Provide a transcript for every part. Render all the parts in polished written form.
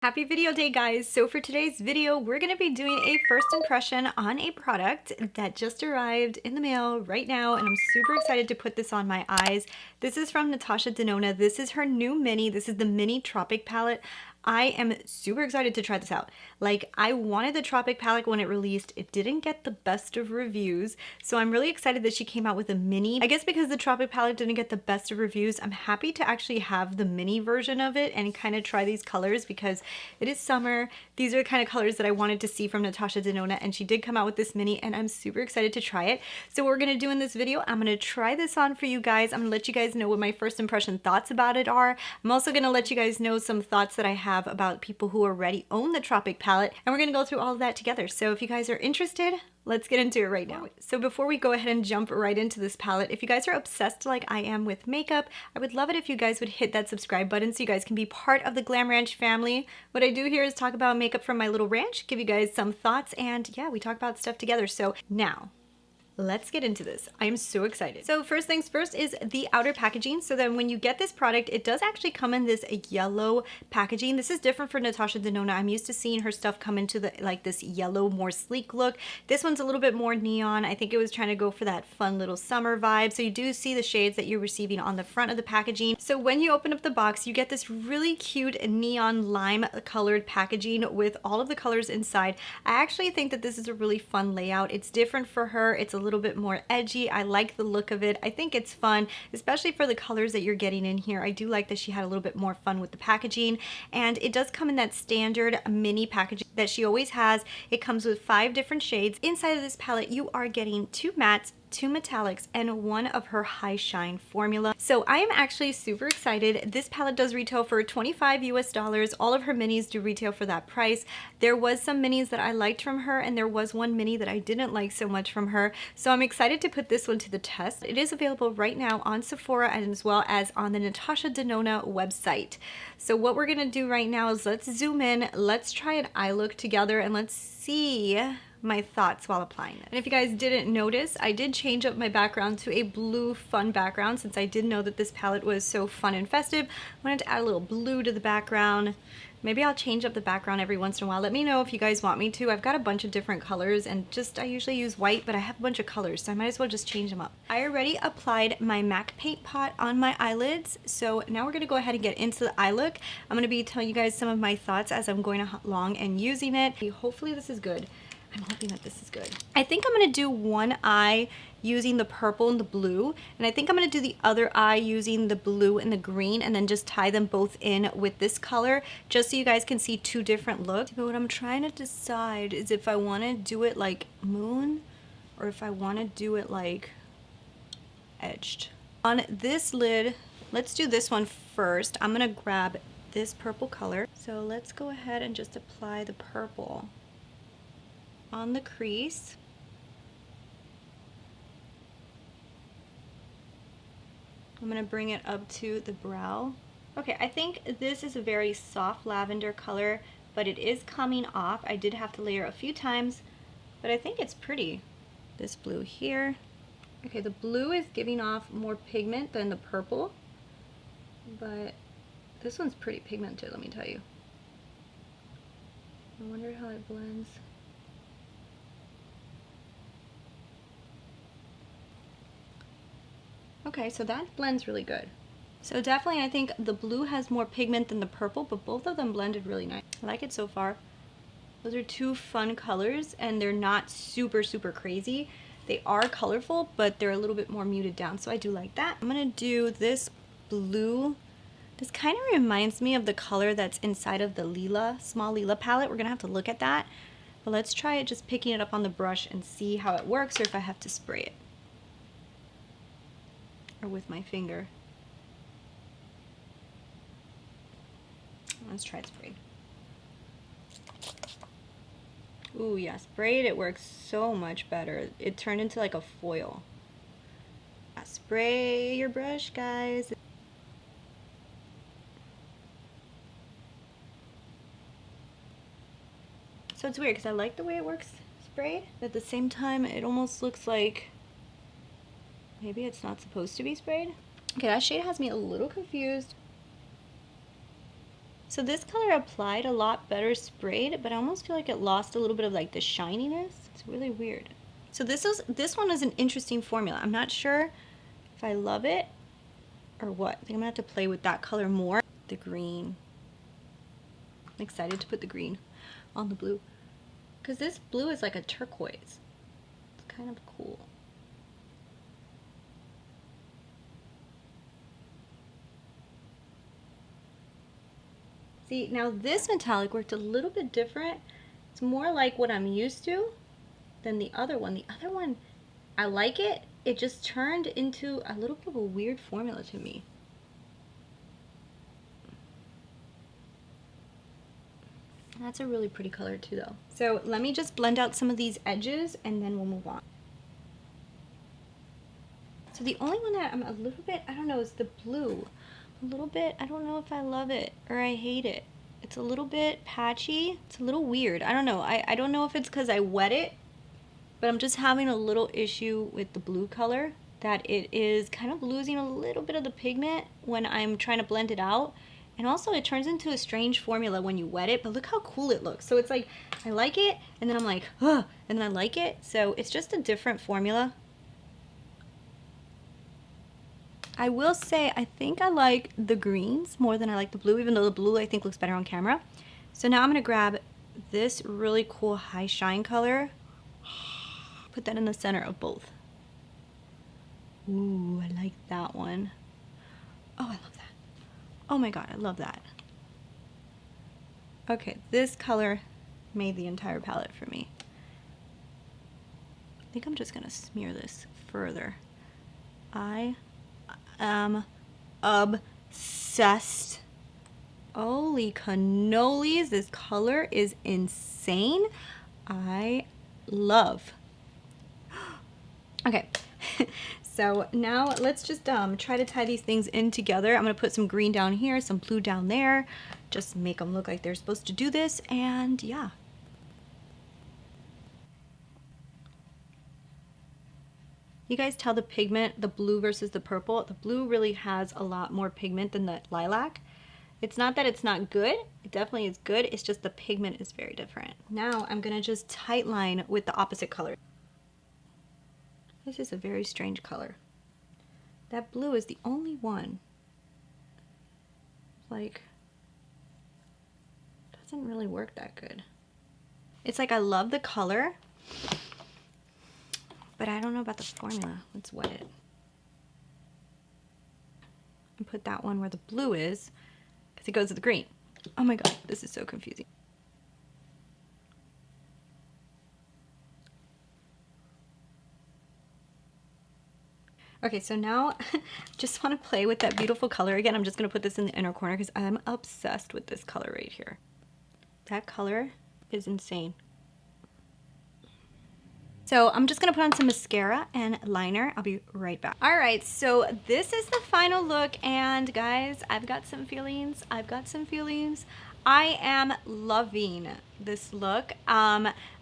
Happy video day, guys. So for today's video, we're going to be doing a first impression on a product that just arrived in the mail right now, and I'm super excited to put this on my eyes. This is from Natasha Denona. This is her new mini. This is the mini Tropic palette. I am super excited to try this out. Like, I wanted the Tropic palette when it released. It didn't get the best of reviews, so I'm really excited that she came out with a mini. I guess because the Tropic palette didn't get the best of reviews, I'm happy to actually have the mini version of it and kind of try these colors because it is summer. These are the kind of colors that I wanted to see from Natasha Denona, and she did come out with this mini, and I'm super excited to try it. So what we're going to do in this video, I'm going to try this on for you guys. I'm going to let you guys know what my first impression thoughts about it are. I'm also going to let you guys know some thoughts that I have about people who already own the Tropic palette, and we're going to go through all of that together. So if you guys are interested, let's get into it right now. So before we go ahead and jump right into this palette, if you guys are obsessed like I am with makeup, I would love it if you guys would hit that subscribe button so you guys can be part of the Glam Ranch family. What I do here is talk about makeup from my little ranch, give you guys some thoughts, and yeah, we talk about stuff together. So now, let's get into this. I am so excited. So first things first is the outer packaging. So then when you get this product, it does actually come in this yellow packaging. This is different for Natasha Denona. I'm used to seeing her stuff come into the like this yellow, more sleek look. This one's a little bit more neon. I think it was trying to go for that fun little summer vibe. So you do see the shades that you're receiving on the front of the packaging. So when you open up the box, you get this really cute neon lime colored packaging with all of the colors inside. I actually think that this is a really fun layout. It's different for her. It's a little bit more edgy. I like the look of it. I think it's fun, especially for the colors that you're getting in here. I do like that she had a little bit more fun with the packaging, and it does come in that standard mini packaging that she always has. It comes with 5 different shades. Inside of this palette, you are getting 2 mattes, 2 metallics, and 1 of her high shine formula. So I am actually super excited. This palette does retail for $25 US. All of her minis do retail for that price. There was some minis that I liked from her, and there was one mini that I didn't like so much from her. So I'm excited to put this one to the test. It is available right now on Sephora and as well as on the Natasha Denona website. So what we're gonna do right now is let's zoom in, let's try an eye look together, and let's see my thoughts while applying it. And if you guys didn't notice, I did change up my background to a blue fun background since I did know that this palette was so fun and festive. I wanted to add a little blue to the background. Maybe I'll change up the background every once in a while. Let me know if you guys want me to. I've got a bunch of different colors, and I usually use white, but I have a bunch of colors, so I might as well just change them up. I already applied my MAC paint pot on my eyelids, so now we're gonna go ahead and get into the eye look. I'm gonna be telling you guys some of my thoughts as I'm going along and using it. Hopefully this is good. I'm hoping that this is good. I think I'm gonna do one eye using the purple and the blue, and I think I'm gonna do the other eye using the blue and the green, and then just tie them both in with this color, just so you guys can see 2 different looks. But what I'm trying to decide is if I wanna do it like moon, or if I wanna do it like edged. On this lid, let's do this one first. I'm gonna grab this purple color. So let's go ahead and just apply the purple on the crease. I'm gonna bring it up to the brow. Okay, I think this is a very soft lavender color, but it is coming off. I did have to layer a few times, but I think it's pretty. This blue here. Okay, the blue is giving off more pigment than the purple, but this one's pretty pigmented, let me tell you. I wonder how it blends. Okay, so that blends really good. So definitely I think the blue has more pigment than the purple, but both of them blended really nice. I like it so far. Those are 2 fun colors, and they're not super crazy. They are colorful, but they're a little bit more muted down, so I do like that. I'm gonna do this blue. This kind of reminds me of the color that's inside of the Lila, small Lila palette. We're gonna have to look at that. But let's try it just picking it up on the brush and see how it works, or if I have to spray it. Or with my finger. Let's try spray. Ooh, yeah, sprayed it works so much better. It turned into like a foil. Spray your brush, guys. So it's weird because I like the way it works sprayed, but at the same time it almost looks like maybe it's not supposed to be sprayed. Okay, that shade has me a little confused. So this color applied a lot better sprayed, but I almost feel like it lost a little bit of like the shininess. It's really weird. So this one is an interesting formula. I'm not sure if I love it or what. I think I'm gonna have to play with that color more. The green. I'm excited to put the green on the blue, because this blue is like a turquoise. It's kind of cool. See, now this metallic worked a little bit different. It's more like what I'm used to than the other one. The other one, I like it. It just turned into a little bit of a weird formula to me. That's a really pretty color too though. So let me just blend out some of these edges and then we'll move on. So the only one that I'm a little bit, I don't know, is the blue. A little bit, I don't know if I love it or I hate it. It's a little bit patchy. It's a little weird. I don't know. I don't know if it's because I wet it, but I'm just having a little issue with the blue color, that it is kind of losing a little bit of the pigment when I'm trying to blend it out. And also it turns into a strange formula when you wet it, but look how cool it looks. So it's like, I like it, and then I'm like, ugh, and then I like it. So it's just a different formula. I will say, I think I like the greens more than I like the blue, even though the blue I think looks better on camera. So now I'm gonna grab this really cool high shine color, put that in the center of both. Ooh, I like that one. Oh, I love that. Oh my God, I love that. Okay, this color made the entire palette for me. I think I'm just gonna smear this further. I am obsessed. Holy cannolis, this color is insane. I love. Okay, so now let's just try to tie these things in together. I'm gonna put some green down here, some blue down there, just make them look like they're supposed to do this, and yeah. You guys tell the pigment, the blue versus the purple. The blue really has a lot more pigment than the lilac. It's not that it's not good, it definitely is good, it's just the pigment is very different. Now I'm gonna just tight line with the opposite color. This is a very strange color. That blue is the only one. Like, doesn't really work that good. It's like I love the color, but I don't know about the formula. Let's wet it. And put that one where the blue is, because it goes with the green. Oh my God, this is so confusing. Okay, so now just want to play with that beautiful color again. I'm just going to put this in the inner corner because I'm obsessed with this color right here. That color is insane. So I'm just gonna put on some mascara and liner. I'll be right back. All right, so this is the final look, and guys, I've got some feelings. I am loving this look.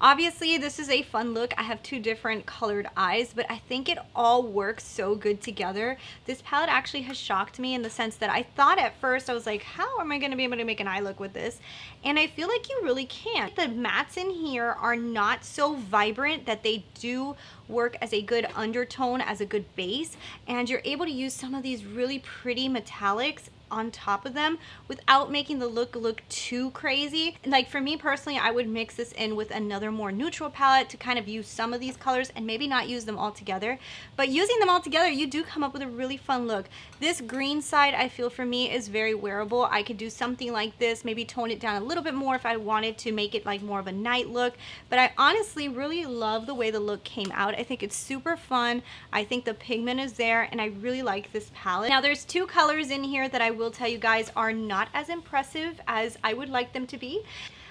Obviously this is a fun look. I have two different colored eyes, but I think it all works so good together. This palette actually has shocked me in the sense that I thought at first, I was like, how am I gonna be able to make an eye look with this? And I feel like you really can. The mattes in here are not so vibrant that they do work as a good undertone, as a good base, and you're able to use some of these really pretty metallics on top of them without making the look too crazy. And like for me personally, I would mix this in with another more neutral palette to kind of use some of these colors and maybe not use them all together. But using them all together, you do come up with a really fun look. This green side, I feel for me, is very wearable. I could do something like this, maybe tone it down a little bit more if I wanted to make it like more of a night look. But I honestly really love the way the look came out. I think it's super fun. I think the pigment is there, and I really like this palette. Now there's two colors in here that I will tell you guys are not as impressive as I would like them to be.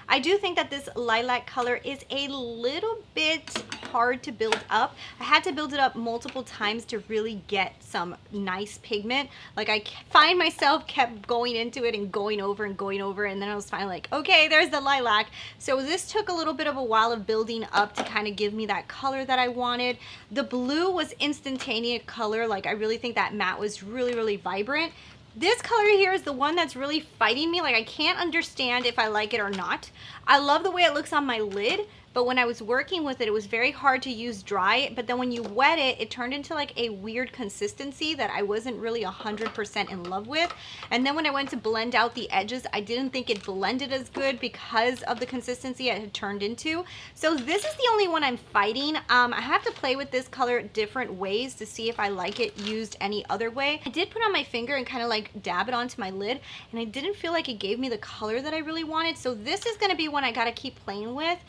I do think that this lilac color is a little bit hard to build up. I had to build it up multiple times to really get some nice pigment. Like I find myself kept going into it and going over, and then I was finally like, okay, there's the lilac. So this took a little bit of a while of building up to kind of give me that color that I wanted. The blue was instantaneous color. Like I really think that matte was really vibrant. This color here is the one that's really fighting me. Like, I can't understand if I like it or not. I love the way it looks on my lid, but when I was working with it, it was very hard to use dry. But then when you wet it, it turned into like a weird consistency that I wasn't really 100% in love with. And then when I went to blend out the edges, I didn't think it blended as good because of the consistency it had turned into. So this is the only one I'm fighting. I have to play with this color different ways to see if I like it used any other way. I did put on my finger and kind of like dab it onto my lid, and I didn't feel like it gave me the color that I really wanted. So this is going to be one I got to keep playing with.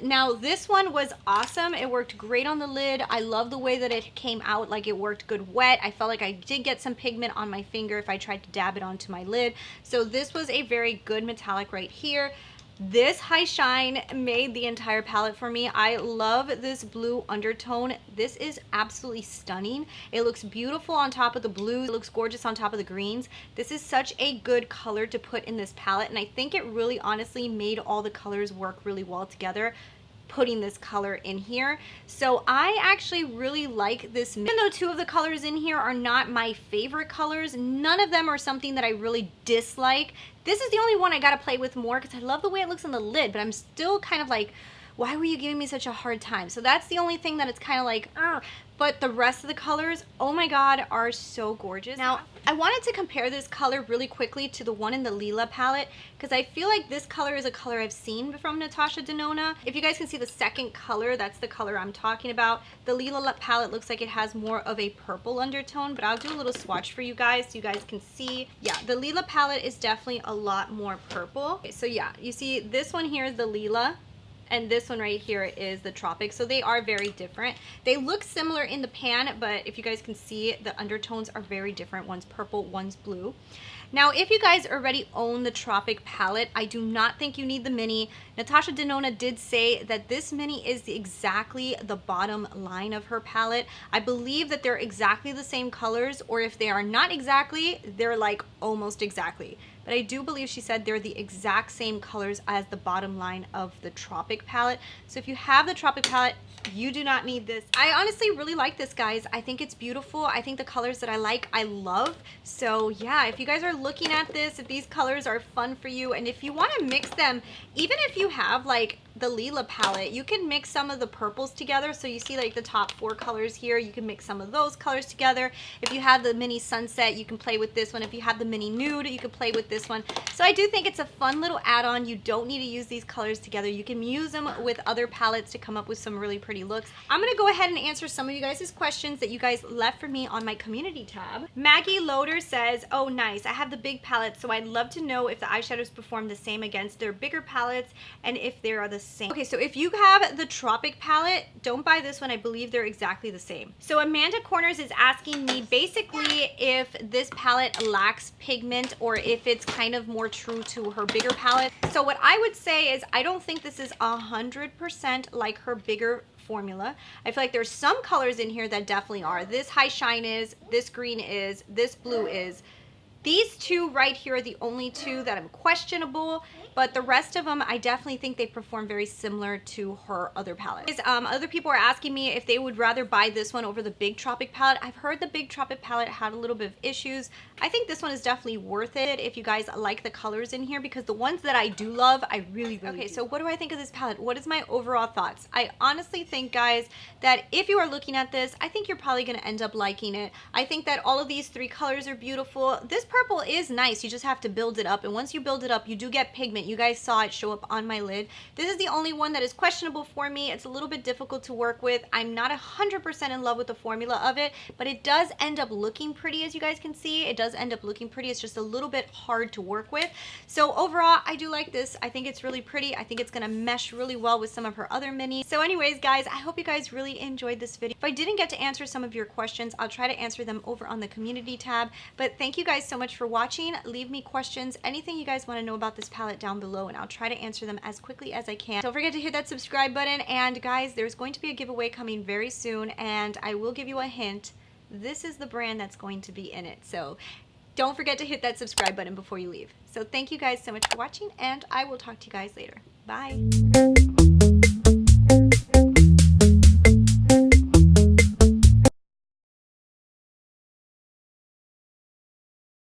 Now this one was awesome. It worked great on the lid. I love the way that it came out, like it worked good wet. I felt like I did get some pigment on my finger if I tried to dab it onto my lid. So this was a very good metallic right here. This high shine made the entire palette for me. I love this blue undertone. This is absolutely stunning. It looks beautiful on top of the blues. It looks gorgeous on top of the greens. This is such a good color to put in this palette, and I think it really honestly made all the colors work really well together, putting this color in here. So I actually really like this. Even though two of the colors in here are not my favorite colors, none of them are something that I really dislike. This is the only one I gotta play with more because I love the way it looks on the lid, but I'm still kind of like, why were you giving me such a hard time? So that's the only thing that it's kind of like, but the rest of the colors, oh my god, are so gorgeous. Now, I wanted to compare this color really quickly to the one in the Lila palette because I feel like this color is a color I've seen from Natasha Denona. If you guys can see the second color, that's the color I'm talking about. The Lila palette looks like it has more of a purple undertone, but I'll do a little swatch for you guys so you guys can see. Yeah, the Lila palette is definitely a lot more purple. Okay, so yeah, you see this one here is the Lila, and this one right here is the Tropic. So they are very different. They look similar in the pan, but if you guys can see, the undertones are very different. One's purple, one's blue. Now, if you guys already own the Tropic palette, I do not think you need the mini. Natasha Denona did say that this mini is exactly the bottom line of her palette. I believe that they're exactly the same colors, or if they are not exactly, they're like almost exactly. But I do believe she said they're the exact same colors as the bottom line of the Tropic palette. So if you have the Tropic palette, you do not need this. I honestly really like this, guys. I think it's beautiful. I think the colors that I like, I love. So yeah, if you guys are looking at this, if these colors are fun for you, and if you want to mix them, even if you have like the Lila palette, you can mix some of the purples together. So you see like the top 4 colors here, you can mix some of those colors together. If you have the mini sunset, you can play with this one. If you have the mini nude, you can play with this one. So I do think it's a fun little add-on. You don't need to use these colors together. You can use them with other palettes to come up with some really pretty looks. I'm gonna go ahead and answer some of you guys' questions that you guys left for me on my community tab. Maggie Loader says, oh nice, I have the big palette, so I'd love to know if the eyeshadows perform the same against their bigger palettes and if they are the same. Okay, so if you have the Tropic palette, don't buy this one. I believe they're exactly the same. So Amanda Corners is asking me basically if this palette lacks pigment or if it's kind of more true to her bigger palette. So what I would say is I don't think this is 100% like her bigger formula. I feel like there's some colors in here that definitely are. This high shine is, this green is, this blue is. These two right here are the only two that I'm questionable, but the rest of them, I definitely think they perform very similar to her other palettes. Other people are asking me if they would rather buy this one over the big Tropic palette. I've heard the big Tropic palette had a little bit of issues. I think this one is definitely worth it if you guys like the colors in here, because the ones that I do love, I really do. Okay, so what do I think of this palette? What is my overall thoughts? I honestly think, guys, that if you are looking at this, I think you're probably going to end up liking it. I think that all of these 3 colors are beautiful. This purple is nice. You just have to build it up, and once you build it up, you do get pigment. You guys saw it show up on my lid. This is the only one that is questionable for me. It's a little bit difficult to work with. I'm not 100% in love with the formula of it, but it does end up looking pretty, as you guys can see. It does end up looking pretty. It's just a little bit hard to work with. So overall, I do like this. I think it's really pretty. I think it's going to mesh really well with some of her other minis. So anyways, guys, I hope you guys really enjoyed this video. If I didn't get to answer some of your questions, I'll try to answer them over on the community tab. But thank you guys so much for watching. Leave me questions, anything you guys want to know about this palette down below, and I'll try to answer them as quickly as I can. Don't forget to hit that subscribe button, and guys, there's going to be a giveaway coming very soon, and I will give you a hint. This is the brand that's going to be in it, so don't forget to hit that subscribe button before you leave. So thank you guys so much for watching, and I will talk to you guys later. Bye.